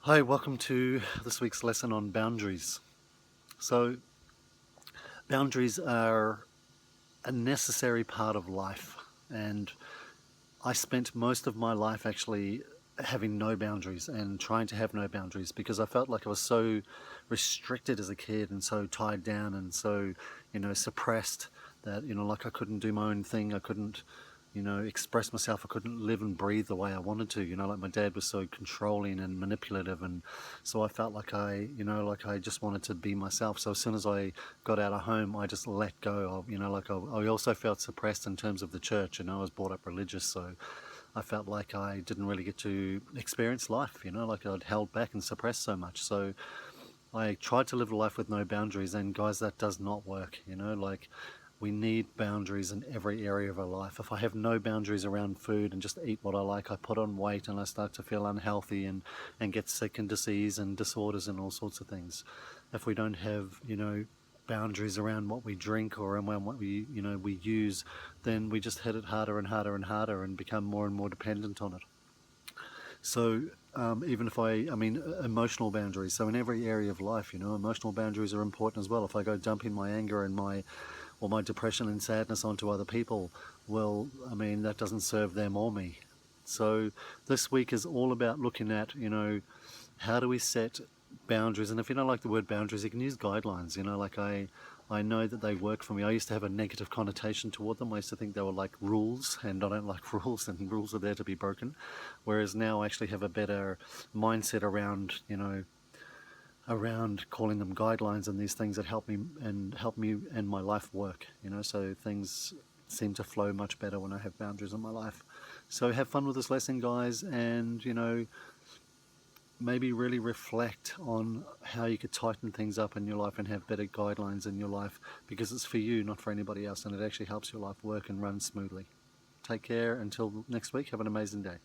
Hi, welcome to this week's lesson on boundaries. So, boundaries are a necessary part of life, and I spent most of my life actually having no boundaries and trying to have no boundaries because I felt like I was so restricted as a kid and so tied down and so, suppressed that, like I couldn't do my own thing. I couldn't, express myself. I couldn't live and breathe the way I wanted to. Like my dad was so controlling and manipulative, and so I felt like I just wanted to be myself. So as soon as I got out of home, I just let go. I also felt suppressed in terms of the church. I was brought up religious, so I felt like I didn't really get to experience life. Like I'd held back and suppressed so much. So I tried to live a life with no boundaries, and guys, that does not work. Like we need boundaries in every area of our life. If I have no boundaries around food and just eat what I like, I put on weight and I start to feel unhealthy and get sick and disease and disorders and all sorts of things. If we don't have, boundaries around what we drink or around what we use, then we just hit it harder and harder and harder and become more and more dependent on it. So even if emotional boundaries. So in every area of life, emotional boundaries are important as well. If I go dumping my anger and my depression and sadness onto other people, well, that doesn't serve them or me. So this week is all about looking at, how do we set boundaries? And if you don't like the word boundaries, you can use guidelines. Like I know that they work for me. I used to have a negative connotation toward them. I used to think they were like rules, and I don't like rules, and rules are there to be broken. Whereas now I actually have a better mindset around calling them guidelines and these things that help me and my life work. So things seem to flow much better when I have boundaries in my life. So have fun with this lesson, guys, and maybe really reflect on how you could tighten things up in your life and have better guidelines in your life, because it's for you, not for anybody else, and it actually helps your life work and run smoothly. Take care until next week. Have an amazing day.